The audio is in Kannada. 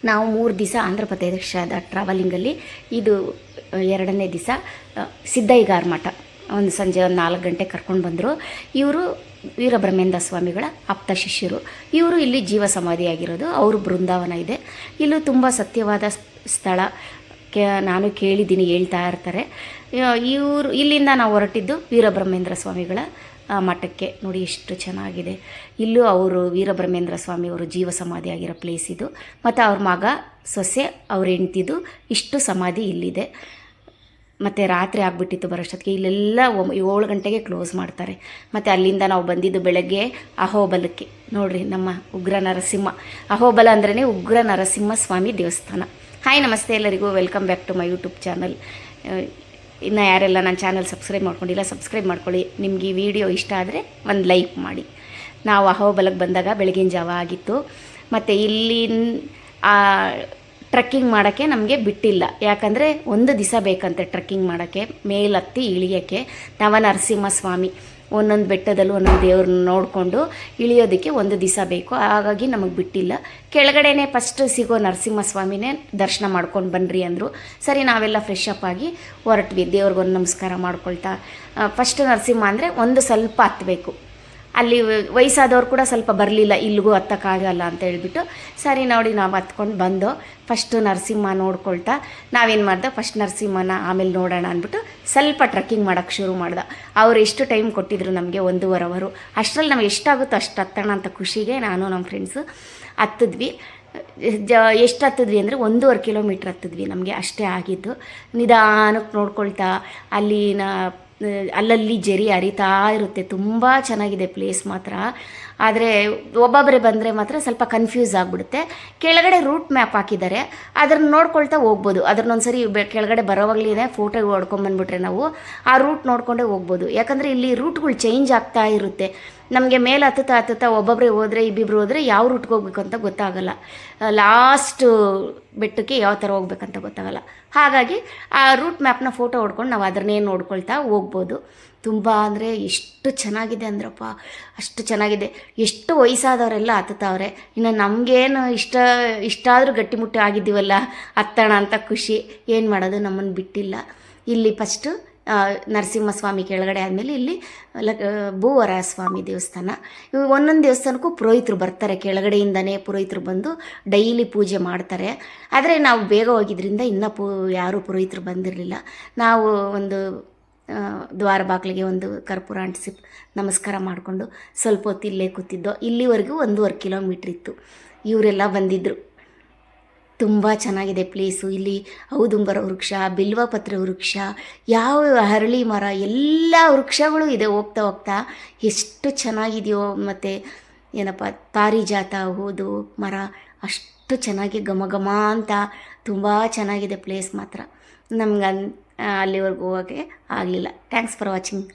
ನಾವು 3 ದಿವಸ ಆಂಧ್ರ ಪ್ರದೇಶದ ಟ್ರಾವೆಲಿಂಗಲ್ಲಿ ಇದು 2ನೇ ದಿವಸ. ಸಿದ್ದಯ್ಯಗಾರ ಮಠ ಒಂದು ಸಂಜೆ ಒಂದು 4 ಗಂಟೆ ಕರ್ಕೊಂಡು ಬಂದರು. ಇವರು ವೀರಬ್ರಹ್ಮೇಂದ್ರ ಸ್ವಾಮಿಗಳ ಆಪ್ತ ಶಿಷ್ಯರು. ಇವರು ಇಲ್ಲಿ ಜೀವ ಸಮಾಧಿಯಾಗಿರೋದು. ಅವರು ಬೃಂದಾವನ ಇದೆ. ಇಲ್ಲೂ ತುಂಬ ಸತ್ಯವಾದ ಸ್ಥಳ. ನಾನು ಕೇಳಿದ್ದೀನಿ, ಹೇಳ್ತಾ ಇರ್ತಾರೆ. ಇಲ್ಲಿಂದ ನಾವು ಹೊರಟಿದ್ದು ವೀರಬ್ರಹ್ಮೇಂದ್ರ ಸ್ವಾಮಿಗಳ ಮಠಕ್ಕೆ. ನೋಡಿ ಎಷ್ಟು ಚೆನ್ನಾಗಿದೆ. ಇಲ್ಲೂ ಅವರು ವೀರಬ್ರಹ್ಮೇಂದ್ರ ಸ್ವಾಮಿಯವರು ಜೀವ ಸಮಾಧಿಯಾಗಿರೋ ಪ್ಲೇಸ್ ಇದು. ಮತ್ತು ಅವ್ರ ಮಗ, ಸೊಸೆ, ಅವ್ರ ಹೆಂಡ್ತಿದು ಇಷ್ಟು ಸಮಾಧಿ ಇಲ್ಲಿದೆ. ಮತ್ತು ರಾತ್ರಿ ಆಗಿಬಿಟ್ಟಿತ್ತು ಬರೋಷ್ಟೊತ್ತಿಗೆ. ಇಲ್ಲೆಲ್ಲ 7 ಗಂಟೆಗೆ ಕ್ಲೋಸ್ ಮಾಡ್ತಾರೆ. ಮತ್ತು ಅಲ್ಲಿಂದ ನಾವು ಬಂದಿದ್ದು ಬೆಳಗ್ಗೆ ಅಹೋಬಲಕ್ಕೆ. ನೋಡಿರಿ, ನಮ್ಮ ಉಗ್ರ ನರಸಿಂಹ. ಅಹೋಬಲ ಅಂದ್ರೇ ಉಗ್ರ ನರಸಿಂಹ ಸ್ವಾಮಿ ದೇವಸ್ಥಾನ. ಹಾಯ್, ನಮಸ್ತೆ ಎಲ್ಲರಿಗೂ. Welcome back to my YouTube channel. ಇನ್ನು ಯಾರೆಲ್ಲ ನನ್ನ ಚಾನಲ್ ಸಬ್ಸ್ಕ್ರೈಬ್ ಮಾಡ್ಕೊಂಡಿಲ್ಲ, ಸಬ್ಸ್ಕ್ರೈಬ್ ಮಾಡ್ಕೊಳ್ಳಿ. ನಿಮ್ಗೆ ಈ ವಿಡಿಯೋ ಇಷ್ಟ ಆದರೆ ಒಂದು ಲೈಕ್ ಮಾಡಿ. ನಾವು ಅಹೋಬಲಕ್ಕೆ ಬಂದಾಗ ಬೆಳಗಿನ ಜಾವ ಆಗಿತ್ತು. ಮತ್ತು ಇಲ್ಲಿ ಟ್ರೆಕ್ಕಿಂಗ್ ಮಾಡೋಕ್ಕೆ ನಮಗೆ ಬಿಟ್ಟಿಲ್ಲ. ಯಾಕಂದರೆ 1 ದಿವಸ ಬೇಕಂತೆ ಟ್ರೆಕ್ಕಿಂಗ್ ಮಾಡೋಕ್ಕೆ, ಮೇಲತ್ತಿ ಇಳಿಯೋಕ್ಕೆ. ನವನರಸಿಂಹ ಸ್ವಾಮಿ ಒಂದೊಂದು ಬೆಟ್ಟದಲ್ಲೂ ಒಂದೊಂದು ದೇವ್ರನ್ನ ನೋಡಿಕೊಂಡು ಇಳಿಯೋದಕ್ಕೆ 1 ದಿವಸ ಬೇಕು. ಹಾಗಾಗಿ ನಮಗೆ ಬಿಟ್ಟಿಲ್ಲ. ಕೆಳಗಡೆನೇ ಫಸ್ಟ್ ಸಿಗೋ ನರಸಿಂಹ ಸ್ವಾಮಿನೇ ದರ್ಶನ ಮಾಡ್ಕೊಂಡು ಬನ್ನಿರಿ ಅಂದರು. ಸರಿ, ನಾವೆಲ್ಲ ಫ್ರೆಶ್ ಅಪ್ ಆಗಿ ಹೊರಟ್ವಿ. ದೇವ್ರಿಗೊಂದು ನಮಸ್ಕಾರ ಮಾಡ್ಕೊಳ್ತಾ. ಫಸ್ಟ್ ನರಸಿಂಹ ಅಂದರೆ ಒಂದು ಸ್ವಲ್ಪ ಹತ್ತಬೇಕು. ಅಲ್ಲಿ ವಯಸ್ಸಾದವ್ರು ಕೂಡ ಸ್ವಲ್ಪ ಬರಲಿಲ್ಲ, ಇಲ್ಲಿಗೂ ಹತ್ತಕ್ಕಾಗಲ್ಲ ಅಂತ ಹೇಳ್ಬಿಟ್ಟು. ಸರಿ ನೋಡಿ, ನಾವು ಹತ್ಕೊಂಡು ಬಂದು ಫಸ್ಟು ನರಸಿಂಹ ನೋಡ್ಕೊಳ್ತಾ ನಾವೇನು ಮಾಡ್ದೆ, ಫಸ್ಟ್ ನರಸಿಂಹನ ಆಮೇಲೆ ನೋಡೋಣ ಅಂದ್ಬಿಟ್ಟು ಸ್ವಲ್ಪ ಟ್ರೆಕ್ಕಿಂಗ್ ಮಾಡೋಕ್ಕೆ ಶುರು ಮಾಡ್ದೆ. ಅವ್ರು ಎಷ್ಟು ಟೈಮ್ ಕೊಟ್ಟಿದ್ರು ನಮಗೆ, 1.5 ಅವರು. ಅಷ್ಟರಲ್ಲಿ ನಮ್ಗೆ ಎಷ್ಟಾಗುತ್ತೋ ಅಷ್ಟು ಹತ್ತೋಣ ಅಂತ ಖುಷಿಗೆ ನಾನು ನಮ್ಮ ಫ್ರೆಂಡ್ಸು ಹತ್ತಿದ್ವಿ. ಎಷ್ಟು ಹತ್ತಿದ್ವಿ ಅಂದರೆ 1.5 ಕಿಲೋಮೀಟ್ರ್ ಹತ್ತಿದ್ವಿ. ನಮಗೆ ಅಷ್ಟೇ ಆಗಿದ್ದು. ನಿಧಾನಕ್ಕೆ ನೋಡ್ಕೊಳ್ತಾ ಅಲ್ಲಲ್ಲಿ ಜರಿ ಹರಿತಾ ಇರುತ್ತೆ. ತುಂಬ ಚೆನ್ನಾಗಿದೆ ಪ್ಲೇಸ್ ಮಾತ್ರ. ಆದರೆ ಒಬ್ಬೊಬ್ಬರೇ ಬಂದರೆ ಮಾತ್ರ ಸ್ವಲ್ಪ ಕನ್ಫ್ಯೂಸ್ ಆಗಿಬಿಡುತ್ತೆ. ಕೆಳಗಡೆ ರೂಟ್ ಮ್ಯಾಪ್ ಹಾಕಿದ್ದಾರೆ, ಅದನ್ನು ನೋಡ್ಕೊಳ್ತಾ ಹೋಗ್ಬೋದು. ಅದನ್ನೊಂದು ಸರಿ ಕೆಳಗಡೆ ಬರೋವಾಗಲೇ ಫೋಟೋ ಹೊಡ್ಕೊಂಬಂದ್ಬಿಟ್ರೆ ನಾವು ಆ ರೂಟ್ ನೋಡಿಕೊಂಡೇ ಹೋಗ್ಬೋದು. ಯಾಕಂದರೆ ಇಲ್ಲಿ ರೂಟ್ಗಳು ಚೇಂಜ್ ಆಗ್ತಾ ಇರುತ್ತೆ. ನಮಗೆ ಮೇಲೆ ಹತ್ತುತ್ತಾ ಒಬ್ಬೊಬ್ಬರೇ ಹೋದರೆ, ಇಬ್ಬಿಬ್ರು ಹೋದರೆ ಯಾವ ರೂಟ್ಗೆ ಹೋಗ್ಬೇಕು ಅಂತ ಗೊತ್ತಾಗಲ್ಲ. ಲಾಸ್ಟು ಬೆಟ್ಟಕ್ಕೆ ಯಾವ ಥರ ಹೋಗ್ಬೇಕಂತ ಗೊತ್ತಾಗಲ್ಲ. ಹಾಗಾಗಿ ಆ ರೂಟ್ ಮ್ಯಾಪ್ನ ಫೋಟೋ ಹೊಡ್ಕೊಂಡು ನಾವು ಅದನ್ನೇ ನೋಡ್ಕೊಳ್ತಾ ಹೋಗ್ಬೋದು. ತುಂಬ ಅಂದರೆ ಎಷ್ಟು ಚೆನ್ನಾಗಿದೆ ಅಂದ್ರಪ್ಪ, ಅಷ್ಟು ಚೆನ್ನಾಗಿದೆ. ಎಷ್ಟು ವಯಸ್ಸಾದವರೆಲ್ಲ ಹತ್ತುತ್ತವ್ರೆ. ಇನ್ನು ನಮಗೇನು ಇಷ್ಟಾದರೂ ಗಟ್ಟಿಮುಟ್ಟಿ ಆಗಿದ್ದೀವಲ್ಲ, ಹತ್ತೋಣ ಅಂತ ಖುಷಿ. ಏನು ಮಾಡೋದು, ನಮ್ಮನ್ನು ಬಿಟ್ಟಿಲ್ಲ. ಇಲ್ಲಿ ಫಸ್ಟು ನರಸಿಂಹಸ್ವಾಮಿ ಕೆಳಗಡೆ ಆದಮೇಲೆ ಇಲ್ಲಿ ಭೂವರ ಸ್ವಾಮಿ ದೇವಸ್ಥಾನ. ಒಂದೊಂದು ದೇವಸ್ಥಾನಕ್ಕೂ ಪುರೋಹಿತರು ಬರ್ತಾರೆ. ಕೆಳಗಡೆಯಿಂದನೇ ಪುರೋಹಿತರು ಬಂದು ಡೈಲಿ ಪೂಜೆ ಮಾಡ್ತಾರೆ. ಆದರೆ ನಾವು ಬೇಗ ಹೋಗಿದ್ದರಿಂದ ಇನ್ನೂ ಯಾರೂ ಪುರೋಹಿತರು ಬಂದಿರಲಿಲ್ಲ. ನಾವು ಒಂದು ದ್ವಾರ ಬಾಗಿಲಿಗೆ ಒಂದು ಕರ್ಪೂರ ಅಂಟಿಸಿ ನಮಸ್ಕಾರ ಮಾಡಿಕೊಂಡು ಸ್ವಲ್ಪ ಹೊತ್ತು ಇಲ್ಲೇ ಕೂತಿದ್ದೋ. ಇಲ್ಲಿವರೆಗೂ 1.5 ಕಿಲೋಮೀಟ್ರ್ ಇತ್ತು. ಇವರೆಲ್ಲ ಬಂದಿದ್ದರು. ತುಂಬ ಚೆನ್ನಾಗಿದೆ ಪ್ಲೇಸು. ಇಲ್ಲಿ ಔದುಂಬರ ವೃಕ್ಷ, ಬಿಲ್ವಪತ್ರೆ ವೃಕ್ಷ, ಯಾವ ಹರಳಿ ಮರ, ಎಲ್ಲ ವೃಕ್ಷಗಳು ಇದೆ. ಹೋಗ್ತಾ ಹೋಗ್ತಾ ಎಷ್ಟು ಚೆನ್ನಾಗಿದೆಯೋ. ಮತ್ತು ಏನಪ್ಪ, ಪಾರಿಜಾತ ಹೂದು ಮರ ಅಷ್ಟು ಚೆನ್ನಾಗಿ ಘಮ ಘಮ ಅಂತ ತುಂಬ ಚೆನ್ನಾಗಿದೆ ಪ್ಲೇಸ್ ಮಾತ್ರ. ನಮ್ಗೆ ಅಲ್ಲಿವರೆಗೂ ಹೋಗೋಕ್ಕೆ ಆಗಲಿಲ್ಲ. Thanks for watching.